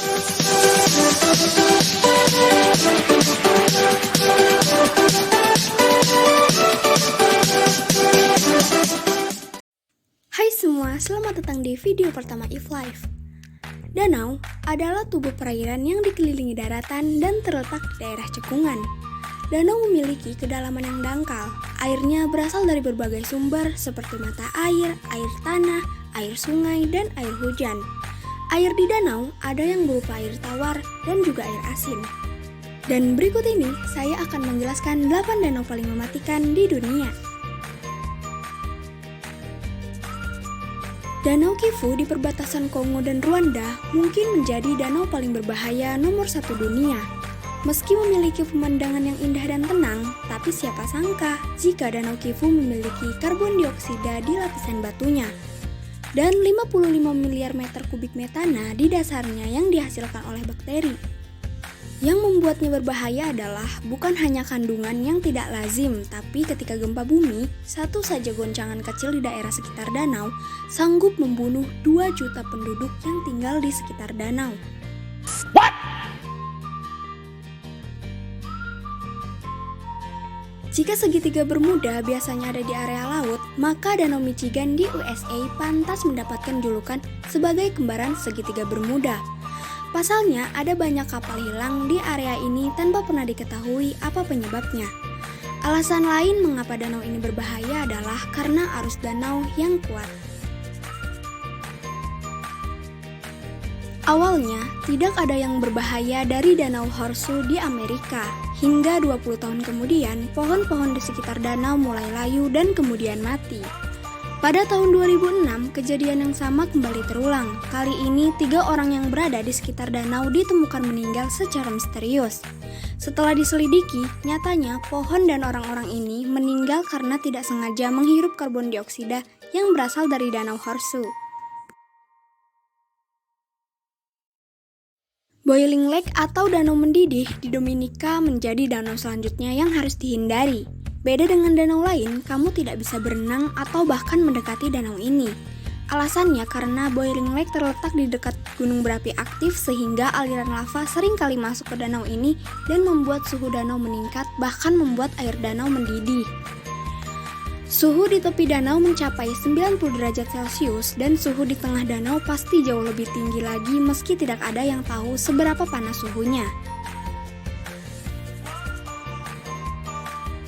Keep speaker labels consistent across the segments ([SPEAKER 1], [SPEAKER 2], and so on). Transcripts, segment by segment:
[SPEAKER 1] Hai semua, selamat datang di video pertama If Life. Danau adalah tubuh perairan yang dikelilingi daratan dan terletak di daerah cekungan. Danau memiliki kedalaman yang dangkal. Airnya berasal dari berbagai sumber seperti mata air, air tanah, air sungai, dan air hujan. Air di danau ada yang berupa air tawar dan juga air asin. Dan berikut ini saya akan menjelaskan 8 danau paling mematikan di dunia. Danau Kivu di perbatasan Kongo dan Rwanda mungkin menjadi danau paling berbahaya nomor 1 dunia. Meski memiliki pemandangan yang indah dan tenang, tapi siapa sangka jika Danau Kivu memiliki karbon dioksida di lapisan batunya. Dan 55 miliar meter kubik metana di dasarnya yang dihasilkan oleh bakteri. Yang membuatnya berbahaya adalah bukan hanya kandungan yang tidak lazim, tapi ketika gempa bumi, satu saja goncangan kecil di daerah sekitar danau sanggup membunuh 2 juta penduduk yang tinggal di sekitar danau. Jika segitiga Bermuda biasanya ada di area laut, maka Danau Michigan di USA pantas mendapatkan julukan sebagai kembaran segitiga Bermuda. Pasalnya, ada banyak kapal hilang di area ini tanpa pernah diketahui apa penyebabnya. Alasan lain mengapa danau ini berbahaya adalah karena arus danau yang kuat. Awalnya, tidak ada yang berbahaya dari Danau Horseshoe di Amerika. Hingga 20 tahun kemudian, pohon-pohon di sekitar danau mulai layu dan kemudian mati. Pada tahun 2006, kejadian yang sama kembali terulang. Kali ini, 3 orang yang berada di sekitar danau ditemukan meninggal secara misterius. Setelah diselidiki, nyatanya pohon dan orang-orang ini meninggal karena tidak sengaja menghirup karbon dioksida yang berasal dari Danau Horseshoe. Boiling Lake atau danau mendidih di Dominika menjadi danau selanjutnya yang harus dihindari. Beda dengan danau lain, kamu tidak bisa berenang atau bahkan mendekati danau ini. Alasannya karena Boiling Lake terletak di dekat gunung berapi aktif sehingga aliran lava sering kali masuk ke danau ini dan membuat suhu danau meningkat, bahkan membuat air danau mendidih. Suhu di tepi danau mencapai 90 derajat Celcius dan suhu di tengah danau pasti jauh lebih tinggi lagi meski tidak ada yang tahu seberapa panas suhunya.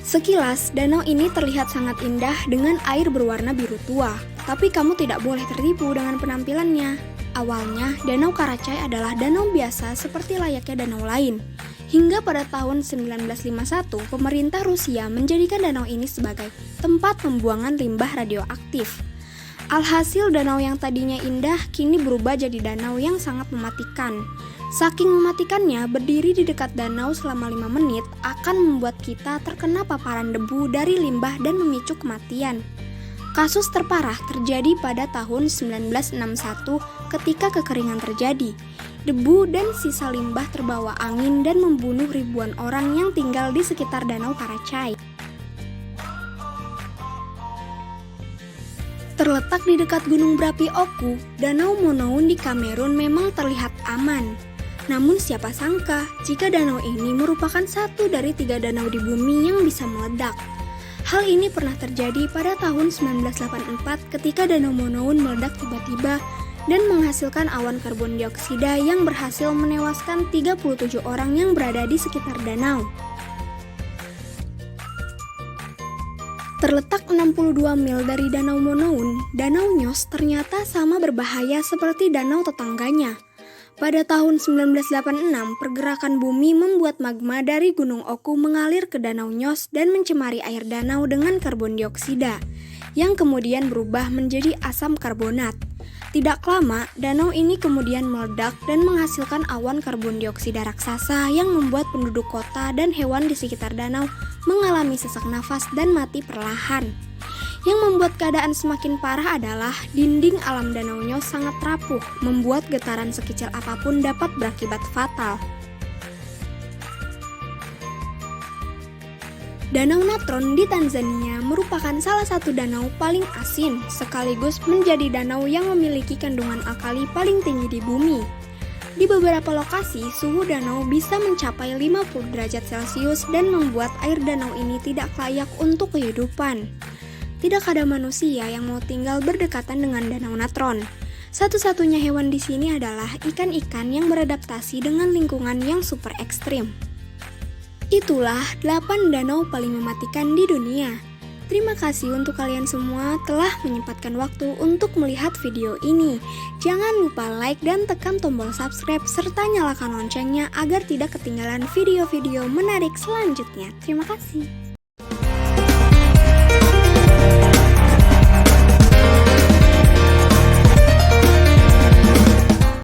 [SPEAKER 1] Sekilas, danau ini terlihat sangat indah dengan air berwarna biru tua, tapi kamu tidak boleh tertipu dengan penampilannya. Awalnya, Danau Karachay adalah danau biasa seperti layaknya danau lain. Hingga pada tahun 1951, pemerintah Rusia menjadikan danau ini sebagai tempat pembuangan limbah radioaktif. Alhasil danau yang tadinya indah kini berubah jadi danau yang sangat mematikan. Saking mematikannya, berdiri di dekat danau selama 5 menit akan membuat kita terkena paparan debu dari limbah dan memicu kematian. Kasus terparah terjadi pada tahun 1961 ketika kekeringan terjadi. Debu dan sisa limbah terbawa angin dan membunuh ribuan orang yang tinggal di sekitar Danau Karachay. Terletak di dekat gunung berapi Oku, Danau Monoun di Kamerun memang terlihat aman. Namun siapa sangka jika danau ini merupakan satu dari 3 danau di bumi yang bisa meledak. Hal ini pernah terjadi pada tahun 1984 ketika Danau Monoun meledak tiba-tiba dan menghasilkan awan karbon dioksida yang berhasil menewaskan 37 orang yang berada di sekitar danau. Terletak 62 mil dari Danau Monoun, Danau Nyos ternyata sama berbahaya seperti danau tetangganya. Pada tahun 1986, pergerakan bumi membuat magma dari Gunung Oku mengalir ke Danau Nyos dan mencemari air danau dengan karbon dioksida, yang kemudian berubah menjadi asam karbonat. Tidak lama, danau ini kemudian meledak dan menghasilkan awan karbon dioksida raksasa yang membuat penduduk kota dan hewan di sekitar danau mengalami sesak nafas dan mati perlahan. Yang membuat keadaan semakin parah adalah dinding alam Danau Nyos sangat rapuh, membuat getaran sekecil apapun dapat berakibat fatal. Danau Natron di Tanzania merupakan salah satu danau paling asin, sekaligus menjadi danau yang memiliki kandungan alkali paling tinggi di bumi. Di beberapa lokasi, suhu danau bisa mencapai 50 derajat Celcius dan membuat air danau ini tidak layak untuk kehidupan. Tidak ada manusia yang mau tinggal berdekatan dengan danau natron. Satu-satunya hewan di sini adalah ikan-ikan yang beradaptasi dengan lingkungan yang super ekstrim. Itulah 8 danau paling mematikan di dunia. Terima kasih untuk kalian semua telah menyempatkan waktu untuk melihat video ini. Jangan lupa like dan tekan tombol subscribe serta nyalakan loncengnya agar tidak ketinggalan video-video menarik selanjutnya. Terima kasih.